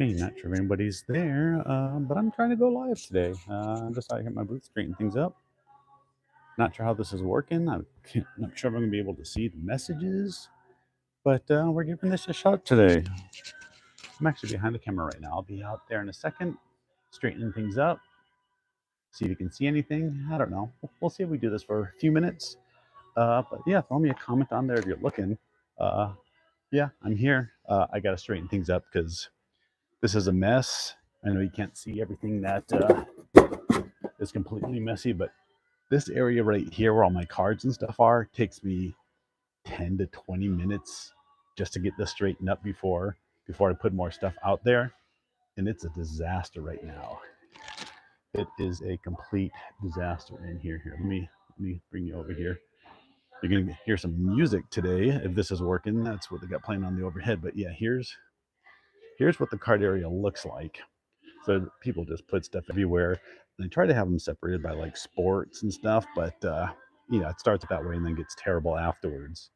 Hey, not sure if anybody's there, but I'm trying to go live today. I'm just out here at my booth straightening things up. Not sure how this is working. Not sure if I'm going to be able to see the messages, but we're giving this a shot today. I'm actually behind the camera right now. I'll be out there in a second, straightening things up. See if you can see anything. I don't know. We'll see if we do this for a few minutes. But yeah, throw me a comment on there if you're looking. Yeah, I'm here. I got to straighten things up because this is a mess. I know you can't see everything that is completely messy, but this area right here where all my cards and stuff are takes me 10 to 20 minutes just to get this straightened up before I put more stuff out there. And it's a disaster right now. It is a complete disaster in here. Let me bring you over here. You're gonna hear some music today if this is working. That's what they got playing on the overhead. But yeah, here's what the card area looks like. So people just put stuff everywhere. And I try to have them separated by like sports and stuff, but it starts that way and then gets terrible afterwards.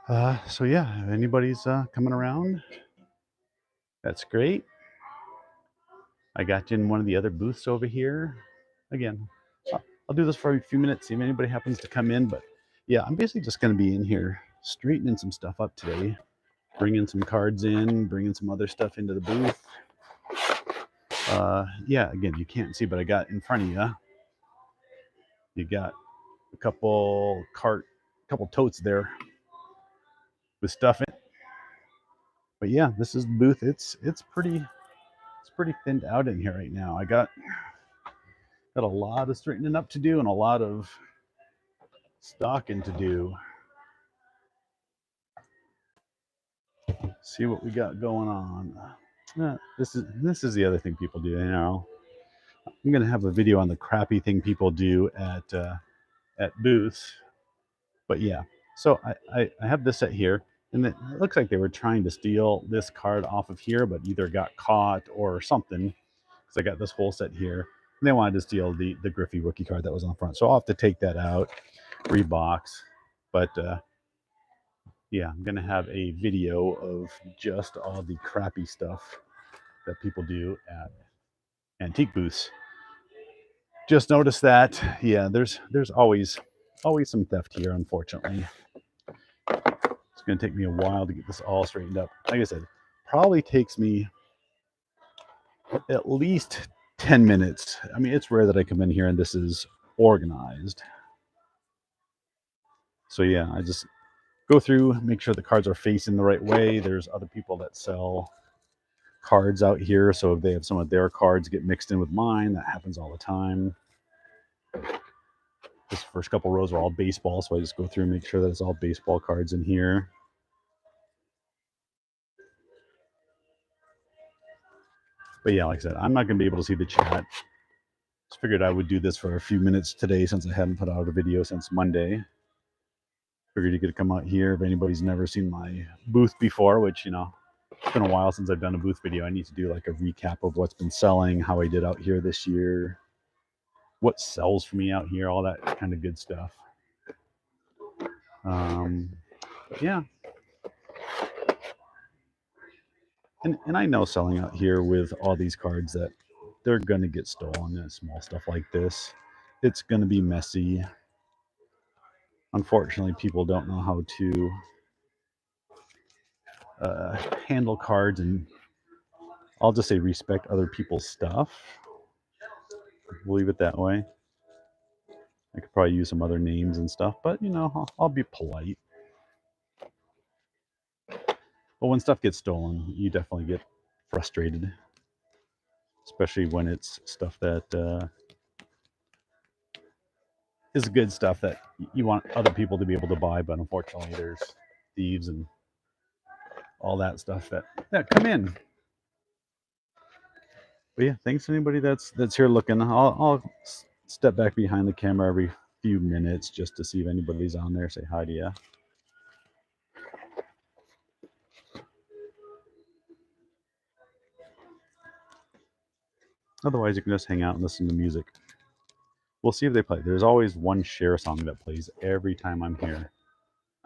So yeah, if anybody's coming around, that's great. I got you in one of the other booths over here. Again, I'll do this for a few minutes, see if anybody happens to come in. But yeah, I'm basically just going to be in here straightening some stuff up today, bringing some cards in, bringing some other stuff into the booth. Yeah, again, you can't see, but I got in front of you. You got a couple totes there with stuff in it. But yeah, this is the booth. It's pretty thinned out in here right now. I got a lot of straightening up to do and a lot of stocking to do. See what we got going on. This is the other thing people do. I'm gonna have a video on the crappy thing people do at booths. But yeah, so I have this set here, and it looks like they were trying to steal this card off of here, but either got caught or something. Because I got this whole set here, and they wanted to steal the Griffey rookie card that was on front. So I'll have to take that out, rebox. But yeah, I'm gonna have a video of just all the crappy stuff that people do at antique booths. Just notice that, yeah, there's always some theft here, unfortunately. It's going to take me a while to get this all straightened up. Like I said, probably takes me at least 10 minutes. I mean, it's rare that I come in here and this is organized. So yeah, I just go through, make sure the cards are facing the right way. There's other people that sell cards out here, so if they have some of their cards get mixed in with mine, that happens all the time. This first couple rows are all baseball, so I just go through and make sure that it's all baseball cards in here. But yeah, like I said, I'm not going to be able to see the chat. Just figured I would do this for a few minutes today since I haven't put out a video since Monday. Figured you could come out here if anybody's never seen my booth before, which, it's been a while since I've done a booth video. I need to do like a recap of what's been selling, how I did out here this year, what sells for me out here, all that kind of good stuff. Yeah. And I know selling out here with all these cards that they're going to get stolen and small stuff like this. It's going to be messy. Unfortunately, people don't know how to handle cards, and I'll just say respect other people's stuff. We'll leave it that way. I could probably use some other names and stuff, but I'll be polite. But when stuff gets stolen, you definitely get frustrated, especially when it's stuff that is good stuff that you want other people to be able to buy, but unfortunately there's thieves and all that stuff that come in. But yeah, thanks to anybody that's here looking. I'll step back behind the camera every few minutes just to see if anybody's on there. Say hi to you. Otherwise, you can just hang out and listen to music. We'll see if they play. There's always one share song that plays every time I'm here.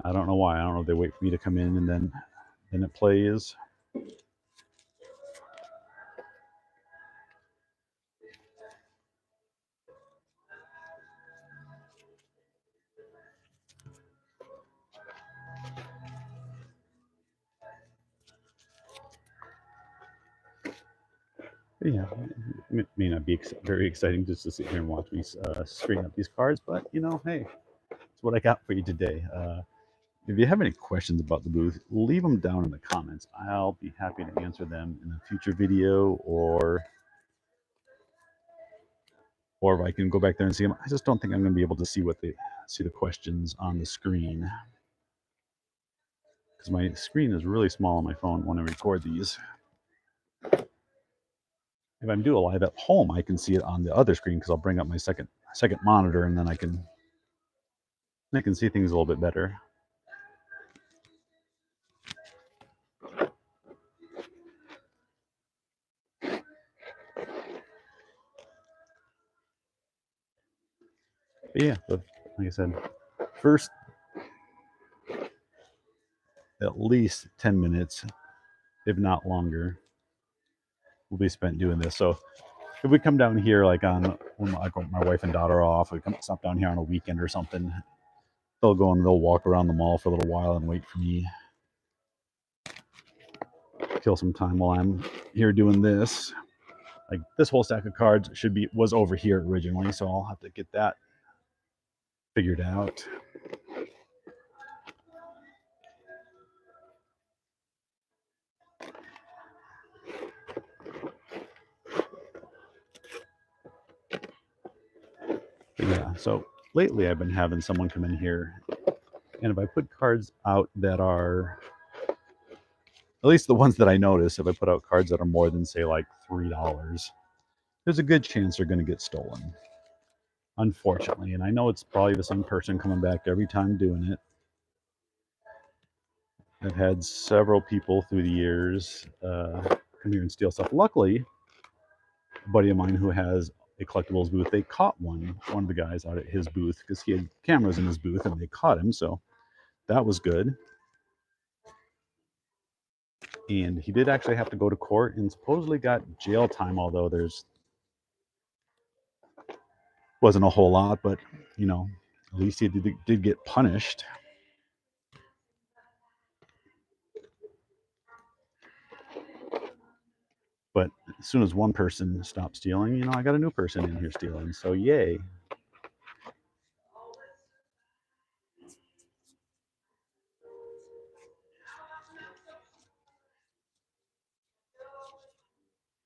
I don't know why. I don't know if they wait for me to come in and then it plays. Yeah, it may not be very exciting just to sit here and watch me screen up these cards, but hey, it's what I got for you today. If you have any questions about the booth, leave them down in the comments. I'll be happy to answer them in a future video, or if I can go back there and see them. I just don't think I'm going to be able to see the questions on the screen because my screen is really small on my phone when I record these. If I'm doing a live at home, I can see it on the other screen because I'll bring up my second monitor and then I can see things a little bit better. But yeah, like I said, first at least 10 minutes, if not longer, will be spent doing this. So if we come down here like on when my wife and daughter are off, we come stop down here on a weekend or something, they'll go and they'll walk around the mall for a little while and wait for me, kill some time while I'm here doing this. Like this whole stack of cards was over here originally, so I'll have to get that figured out. But yeah, so lately I've been having someone come in here, and if I put cards out that are, at least the ones that I notice, if I put out cards that are more than say like $3, there's a good chance they're going to get stolen, unfortunately. And I know it's probably the same person coming back every time doing it. I've had several people through the years come here and steal stuff. Luckily, a buddy of mine who has a collectibles booth, they caught one of the guys out at his booth because he had cameras in his booth and they caught him, so that was good. And he did actually have to go to court and supposedly got jail time, although there's wasn't a whole lot, but at least he did get punished. But as soon as one person stopped stealing, I got a new person in here stealing, so yay.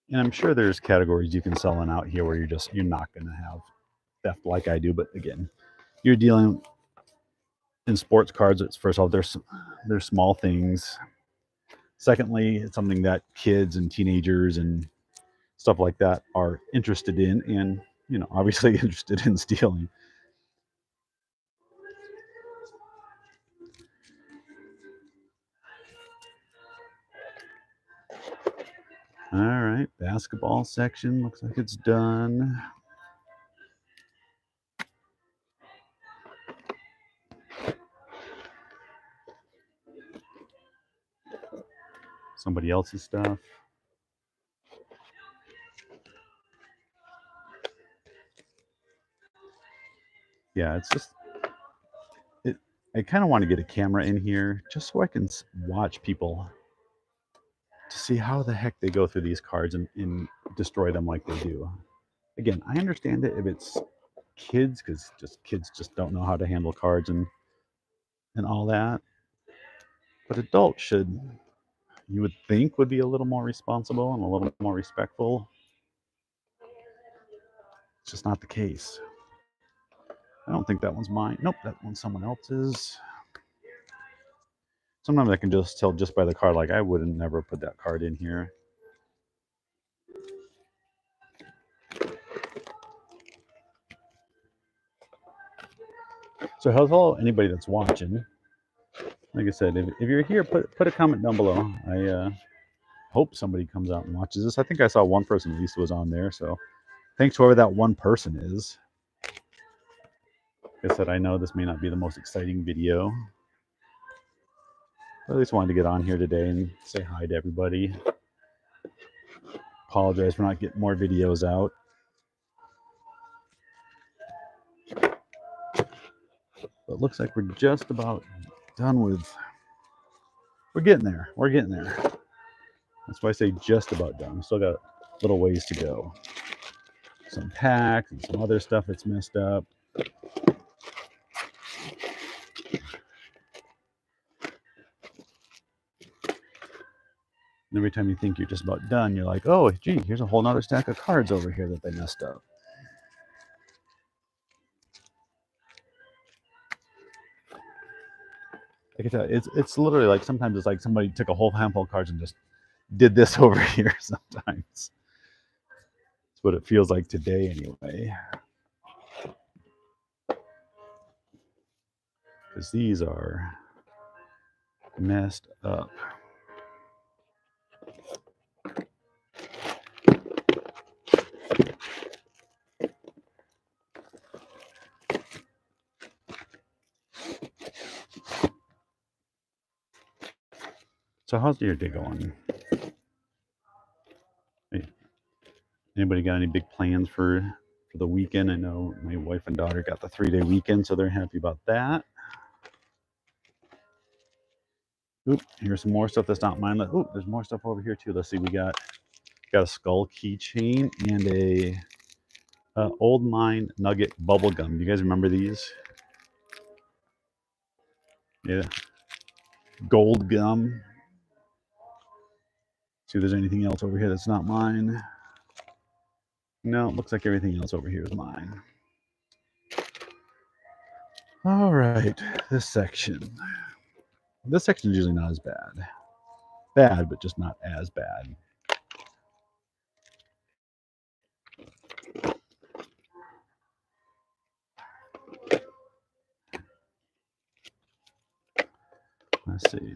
And I'm sure there's categories you can sell in out here where you're not going to have theft like I do. But again, you're dealing in sports cards. It's first off, there's small things. Secondly, it's something that kids and teenagers and stuff like that are interested in, and obviously interested in stealing. All right, basketball section looks like it's done. Somebody else's stuff. Yeah, it's just I kind of want to get a camera in here just so I can watch people to see how the heck they go through these cards and destroy them like they do. Again, I understand it if it's kids, because kids just don't know how to handle cards and all that. But adults you would think, would be a little more responsible and a little more respectful. It's just not the case. I don't think that one's mine. Nope, that one's someone else's. Sometimes I can just tell just by the card, like I wouldn't never put that card in here. So hello, anybody that's watching. Like I said, if you're here, put a comment down below. I hope somebody comes out and watches this. I think I saw one person at least was on there. So thanks whoever that one person is. Like I said, I know this may not be the most exciting video, but at least wanted to get on here today and say hi to everybody. Apologize for not getting more videos out. But it looks like we're just about done with. We're getting there. We're getting there. That's why I say just about done. We still got little ways to go. Some packs and some other stuff that's messed up. And every time you think you're just about done, you're like, oh, gee, here's a whole nother stack of cards over here that they messed up. I can tell it's literally like sometimes it's like somebody took a whole handful of cards and just did this over here sometimes. That's what it feels like today anyway. Because these are messed up. So how's your day going? Hey, anybody got any big plans for the weekend? I know my wife and daughter got the 3-day weekend, so they're happy about that. Oop, here's some more stuff that's not mine. Oh, there's more stuff over here too. Let's see, we got a skull keychain and a Old Mine Nugget bubble gum. Do you guys remember these? Yeah, gold gum. See if there's anything else over here that's not mine. No, it looks like everything else over here is mine. All right, this section. This section is usually not as bad. Bad, but just not as bad. Let's see.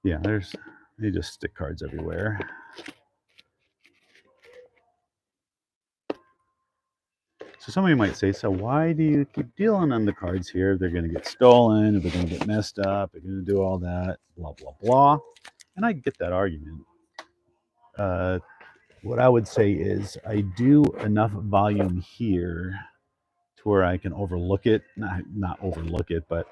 Yeah, they just stick cards everywhere. So somebody might say, so why do you keep dealing on the cards here? They're going to get stolen, if they're going to get messed up, they're going to do all that, blah, blah, blah. And I get that argument. What I would say is I do enough volume here to where I can overlook it. Not overlook it, but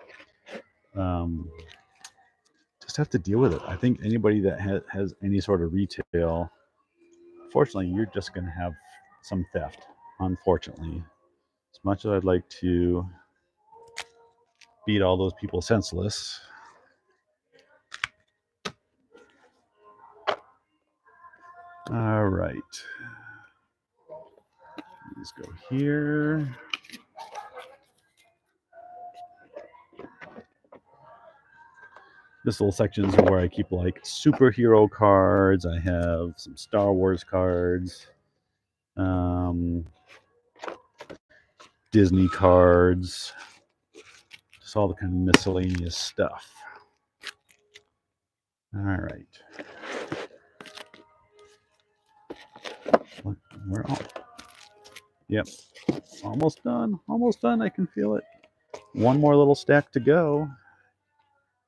just have to deal with it. I think anybody that has any sort of retail, fortunately, you're just going to have some theft, unfortunately. As much as I'd like to beat all those people senseless, all right. Let's go here. This little section is where I keep like superhero cards. I have some Star Wars cards, Disney cards, just all the kind of miscellaneous stuff. All right. We're all. Yep. Almost done. Almost done. I can feel it. One more little stack to go.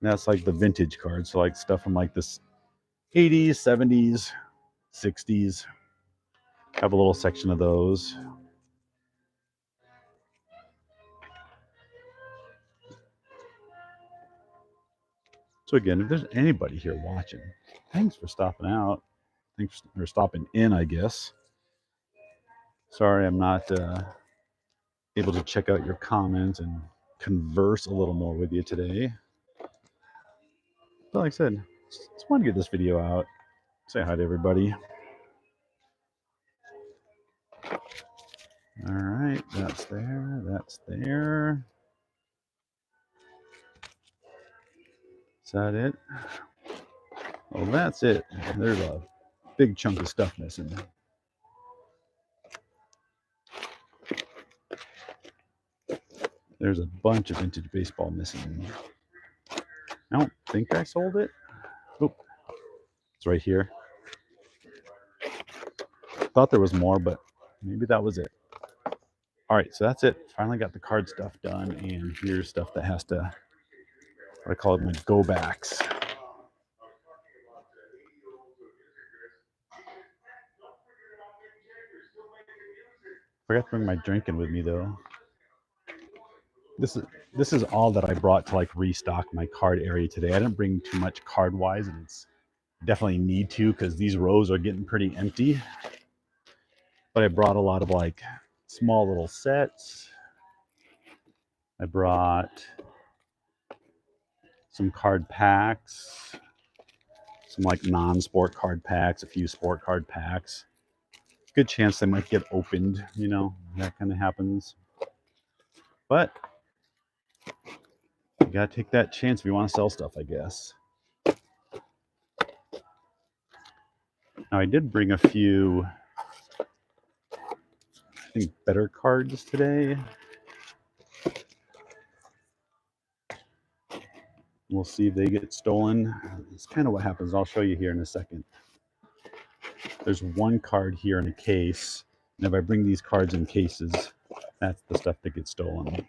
That's like the vintage cards. So like stuff from like this 80s, 70s, 60s. Have a little section of those. So again, if there's anybody here watching, thanks for stopping out. Thanks for stopping in, I guess. Sorry, I'm not able to check out your comments and converse a little more with you today. But like I said, just want to get this video out. Say hi to everybody. All right, that's there. That's there. Is that it? Well, that's it. There's a big chunk of stuff missing. There's a bunch of vintage baseball missing. I don't think I sold it. Oh, it's right here. Thought there was more, but maybe that was it. All right, so that's it. Finally got the card stuff done, and here's stuff that has to, what I call it, my go backs. Forgot to bring my drink in with me though. This is all that I brought to like restock my card area today. I didn't bring too much card wise, and it's definitely need to because these rows are getting pretty empty. But I brought a lot of like small little sets. I brought some card packs, some like non-sport card packs, a few sport card packs. Good chance they might get opened, you know, that kind of happens. But you gotta take that chance if you want to sell stuff, I guess. Now I did bring a few, I think, better cards today. We'll see if they get stolen. It's kind of what happens. I'll show you here in a second. There's one card here in a case, and if I bring these cards in cases, that's the stuff that gets stolen.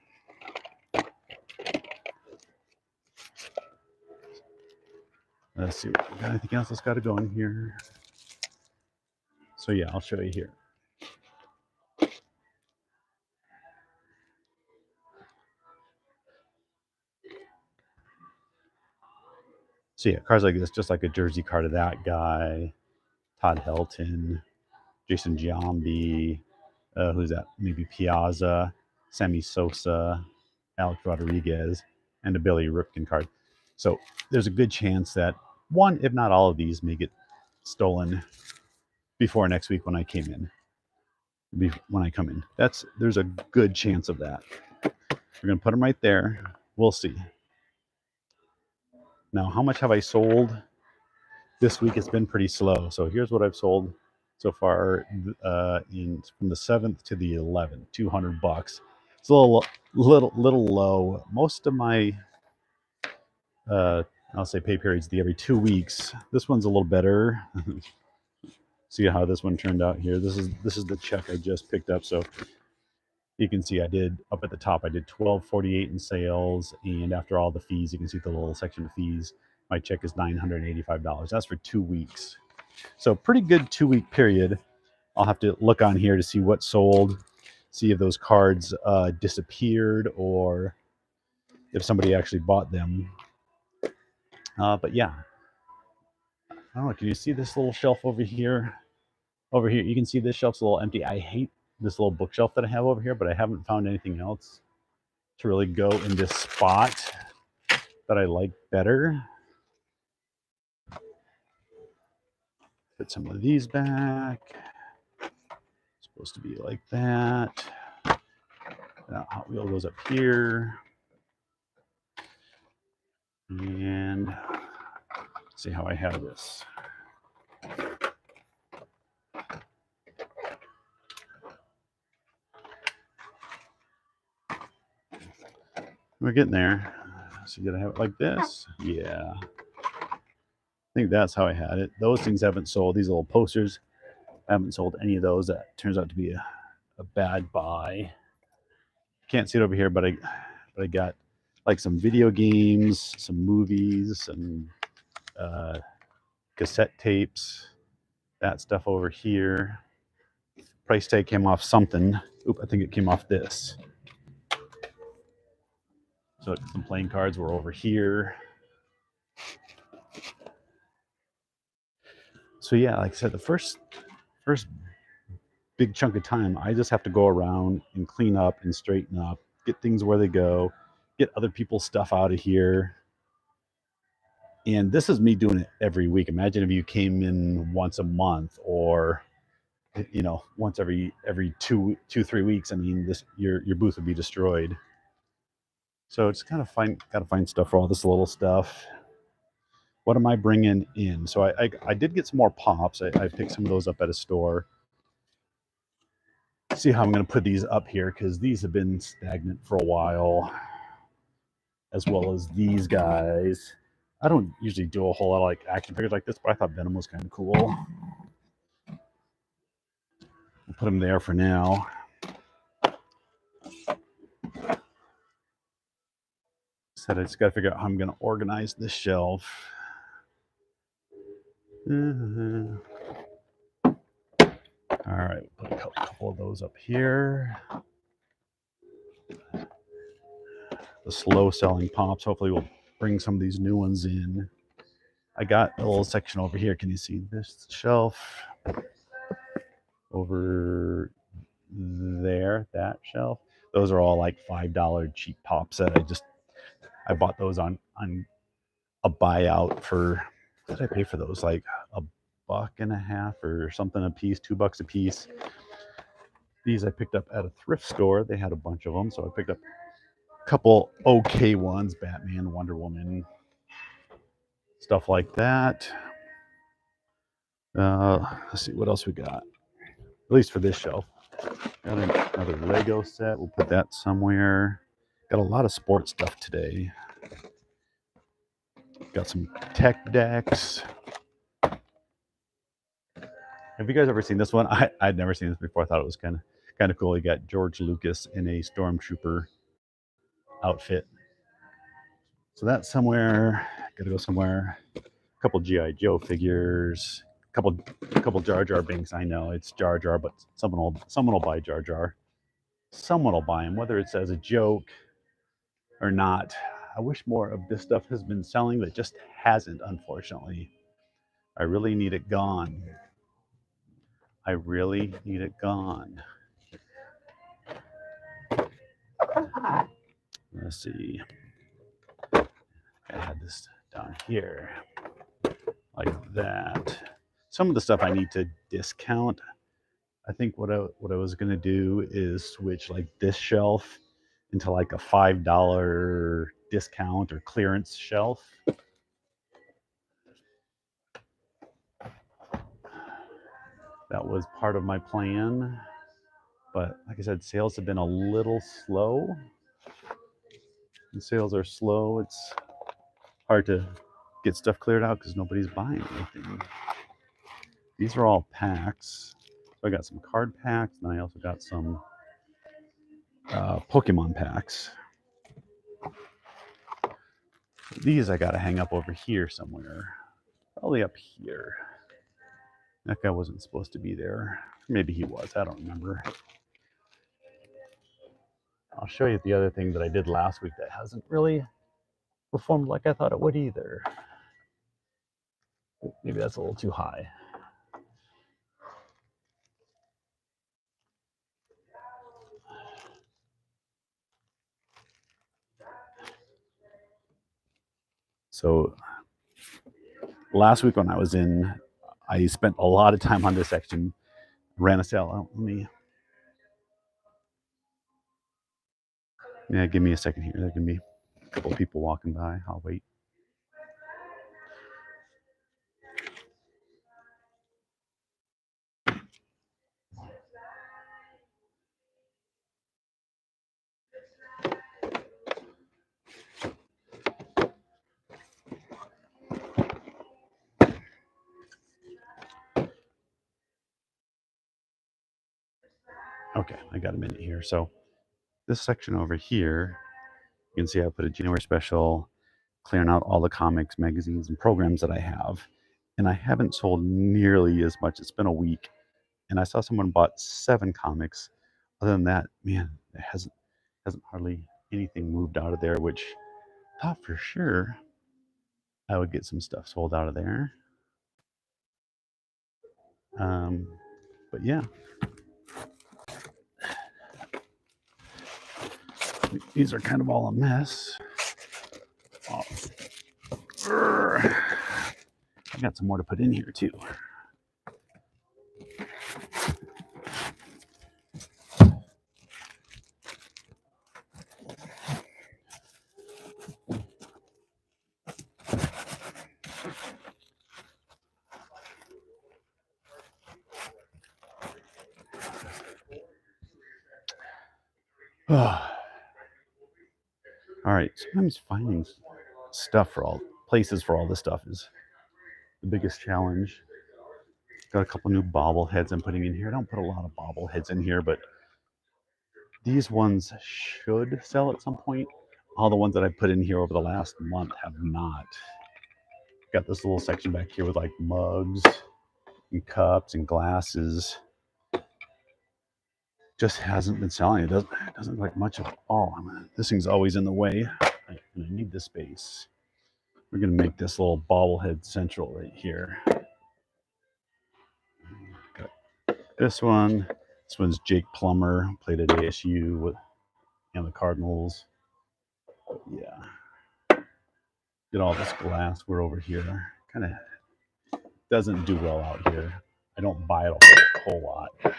Let's see, got anything else that's got to go in here? So yeah, I'll show you here. So yeah, cards like this, just like a jersey card of that guy, Todd Helton, Jason Giambi, who's that? Maybe Piazza, Sammy Sosa, Alex Rodriguez, and a Billy Ripken card. So there's a good chance that one, if not all of these, may get stolen before next week when I came in. When I come in, there's a good chance of that. We're gonna put them right there. We'll see. Now, how much have I sold this week? It's been pretty slow. So here's what I've sold so far from the 7th to the 11th, $200. It's a little low. Most of my I'll say pay periods every 2 weeks. This one's a little better. See how this one turned out here. This is the check I just picked up. So you can see I did up at the top. I did $12.48 in sales, and after all the fees, you can see the little section of fees. My check is $985. That's for 2 weeks. So pretty good 2-week period. I'll have to look on here to see what sold, see if those cards disappeared or if somebody actually bought them. But yeah, I don't know. Can you see this little shelf over here? Over here, you can see this shelf's a little empty. I hate this little bookshelf that I have over here, but I haven't found anything else to really go in this spot that I like better. Put some of these back. It's supposed to be like that. Now Hot Wheel goes up here. And see how I have this. We're getting there. So you gotta have it like this. Yeah. I think that's how I had it. Those things haven't sold. These little posters, I haven't sold any of those. That turns out to be a bad buy. Can't see it over here, but I got like some video games, some movies, some cassette tapes, that stuff over here. Price tag came off something. Oop, I think it came off this. So some playing cards were over here. So yeah, like I said, the first big chunk of time, I just have to go around and clean up and straighten up, get things where they go, get other people's stuff out of here. And this is me doing it every week. Imagine if you came in once a month or once every 3 weeks. I mean, your booth would be destroyed. So it's kind of gotta find stuff for all this little stuff. What am I bringing in? So I did get some more pops. I picked some of those up at a store. See how I'm going to put these up here because these have been stagnant for a while, as well as these guys. I don't usually do a whole lot of like action figures like this, but I thought Venom was kind of cool. We'll put them there for now. Said I just got to figure out how I'm going to organize this shelf. All right, put a couple of those up here. the slow selling pops. Hopefully we'll bring some of these new ones in. I got a little section over here. Can you see this shelf over there? That shelf. Those are all like $5 cheap pops that I bought those on a buyout for, what did I pay for those? Like $1.50 or something a piece, $2 a piece. These I picked up at a thrift store. They had a bunch of them, so I picked up a couple okay ones, Batman, Wonder Woman, stuff like that. Let's see what else we got. At least for this shelf. Got another Lego set. We'll put that somewhere. Got a lot of sports stuff today. Got some tech decks. Have you guys ever seen this one? I'd never seen this before. I thought it was kind of cool. You got George Lucas in a stormtrooper outfit. So that's somewhere. Gotta go somewhere. A couple G.I. Joe figures. Couple Jar Jar Binks. I know it's Jar Jar, but someone will buy Jar Jar. Someone will buy him, whether it's as a joke or not. I wish more of this stuff has been selling, but just hasn't, unfortunately. I really need it gone. I really need it gone. Let's see. I had this down here like that. Some of the stuff I need to discount. I think what I was gonna do is switch like this shelf into like a $5 discount or clearance shelf. That was part of my plan, but like I said, sales have been a little slow. When sales are slow, it's hard to get stuff cleared out because nobody's buying anything. These are all packs. So I got some card packs, and I also got some Pokemon packs. These I gotta hang up over here somewhere. Probably up here. That guy wasn't supposed to be there. Maybe he was, I don't remember. I'll show you the other thing that I did last week that hasn't really performed like I thought it would either. Maybe that's a little too high. So last week when I was in, I spent a lot of time on this section. Ran a sale. Give me a second here. There can be a couple of people walking by. I'll wait. Okay, I got a minute here. So this section over here, you can see I put a January special, clearing out all the comics, magazines, and programs that I have. And I haven't sold nearly as much. It's been a week. And I saw someone bought 7 comics. Other than that, man, it hasn't hardly anything moved out of there, which I thought for sure I would get some stuff sold out of there. But yeah. These are kind of all a mess. Oh. I got some more to put in here too. All right, sometimes finding stuff for all places for all this stuff is the biggest challenge. Got a couple new bobbleheads I'm putting in here. I don't put a lot of bobbleheads in here, but these ones should sell at some point. All the ones that I put in here over the last month have not. Got this little section back here with like mugs and cups and glasses. Just hasn't been selling. It doesn't Doesn't look like much at all. This thing's always in the way. I need this space. We're going to make this little bobblehead central right here. Got this one. This one's Jake Plummer, played at ASU with the Cardinals. But yeah. Get all this glassware over here. Kind of doesn't do well out here. I don't buy it a whole lot.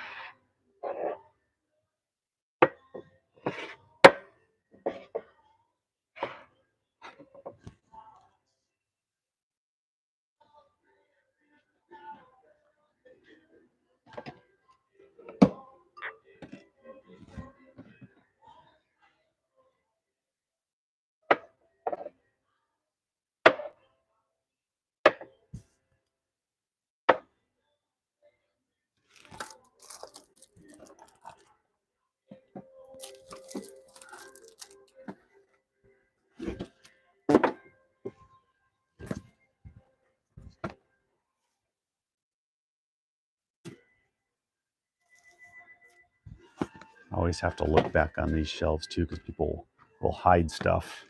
I always have to look back on these shelves too, because people will hide stuff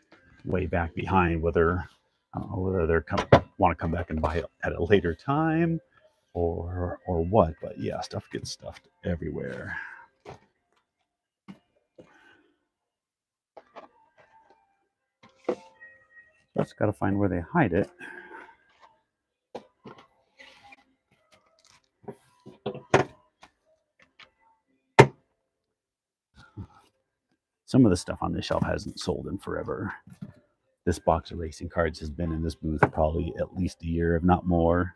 way back behind, whether I don't know whether they're want to come back and buy it at a later time or what. But yeah, stuff gets stuffed everywhere. Just got to find where they hide it. Some of the stuff on this shelf hasn't sold in forever. This box of racing cards has been in this booth probably at least a year, if not more.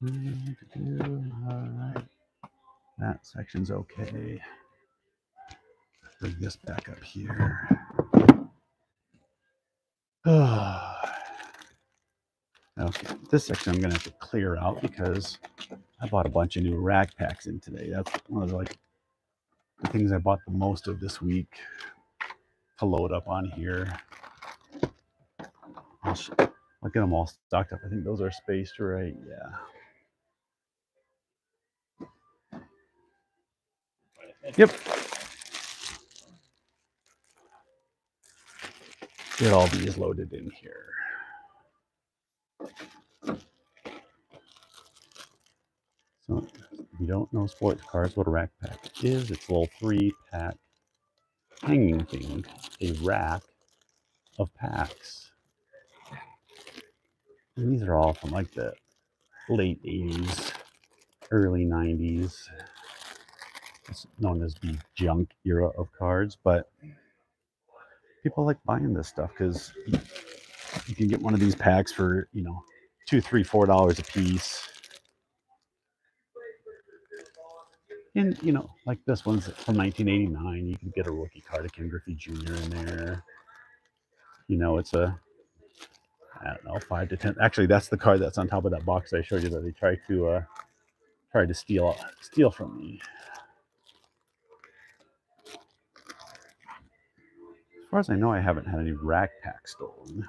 All right, that section's okay. Bring this back up here. Okay, this section I'm gonna have to clear out because I bought a bunch of new rack packs in today. That's one of the things I bought the most of this week to load up on here. Look at them all stocked up. I think those are spaced right. Yeah. Yep. Get all these loaded in here. So if you don't know sports cards, what a rack pack is, it's a little 3-pack hanging thing, a rack of packs. And these are all from like the late 80s, early 90s. It's known as the junk era of cards, but people like buying this stuff because you can get one of these packs for, $2, $3, $4 a piece. And, like this one's from 1989. You can get a rookie card of Ken Griffey Jr. in there. It's a, I don't know, 5 to 10. Actually, that's the card that's on top of that box I showed you that they tried to steal from me. As far as I know, I haven't had any rack packs stolen.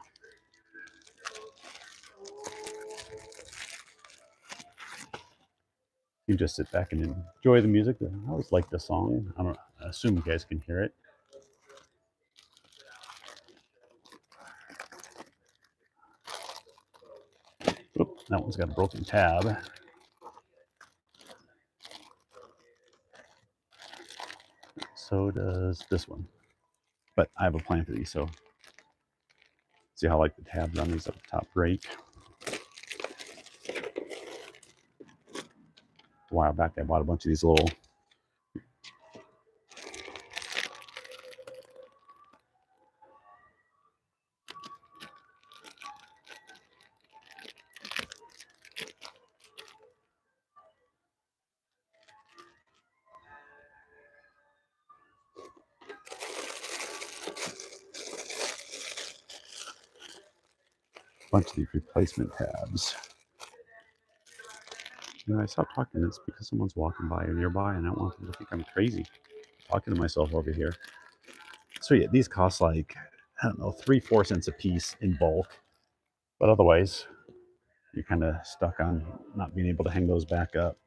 You just sit back and enjoy the music. I always like the song. I assume you guys can hear it. Oop, that one's got a broken tab. So does this one. But I have a plan for these, so see how the tabs on these up the top break. A while back, I bought a bunch of these little replacement tabs. I stopped talking. It's because someone's walking by or nearby, and I don't want them to think I'm crazy talking to myself over here. So yeah, these cost like I don't know, 3-4 cents a piece in bulk. But otherwise, you're kind of stuck on not being able to hang those back up.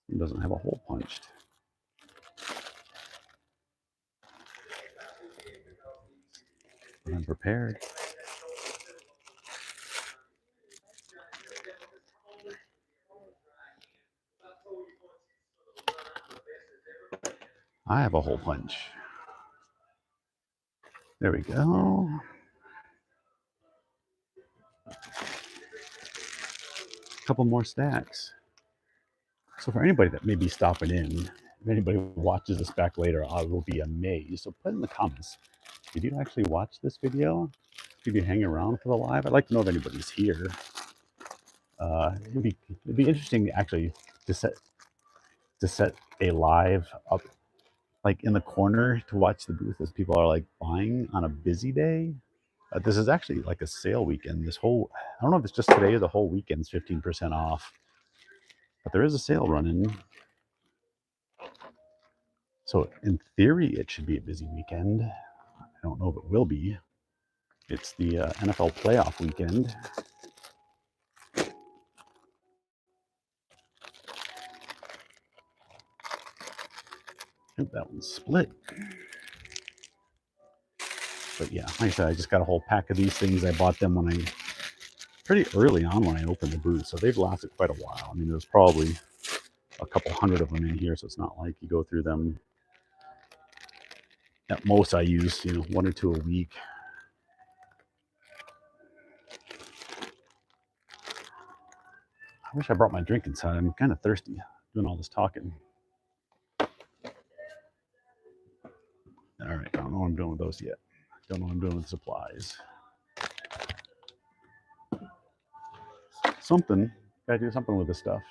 It doesn't have a hole punched. I'm prepared. I have a hole punch. There we go. A couple more stacks. So for anybody that may be stopping in, if anybody watches this back later, I will be amazed. So put in the comments, did you actually watch this video? Did you hang around for the live? I'd like to know if anybody's here. It'd be interesting actually to set a live up like in the corner to watch the booth as people are like buying on a busy day. This is actually like a sale weekend. I don't know if it's just today or the whole weekend's 15% off, but there is a sale running. So in theory, it should be a busy weekend. I don't know if it will be. It's the NFL playoff weekend. Oh, that one's split. But yeah, like I said, I just got a whole pack of these things. I bought them pretty early on when I opened the booth, so they've lasted quite a while. I mean, there's probably a couple hundred of them in here, so it's not like you go through them. At most, I use 1 or 2 a week. I wish I brought my drink inside. I'm kind of thirsty doing all this talking. All right, I don't know what I'm doing with those yet. Don't know what I'm doing with supplies. Something. Gotta do something with this stuff.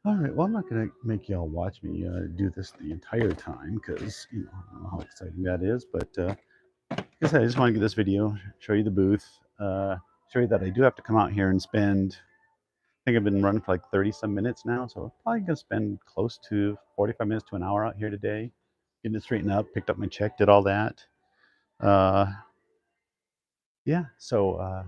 All right, well, I'm not going to make y'all watch me do this the entire time because, I don't know how exciting that is. But like I said, I just want to get this video, show you the booth, show you that I do have to come out here and spend, I think I've been running for like 30 some minutes now. So I'm probably going to spend close to 45 minutes to an hour out here today, getting it straightened up, picked up my check, did all that. Yeah, so I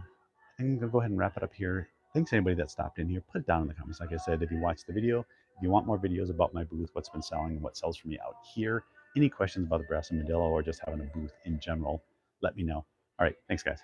think I'm going to go ahead and wrap it up here. Thanks to anybody that stopped in here. Put it down in the comments. Like I said, if you watched the video, if you want more videos about my booth, what's been selling, and what sells for me out here, any questions about the brass and Modelo or just having a booth in general, let me know. All right, thanks, guys.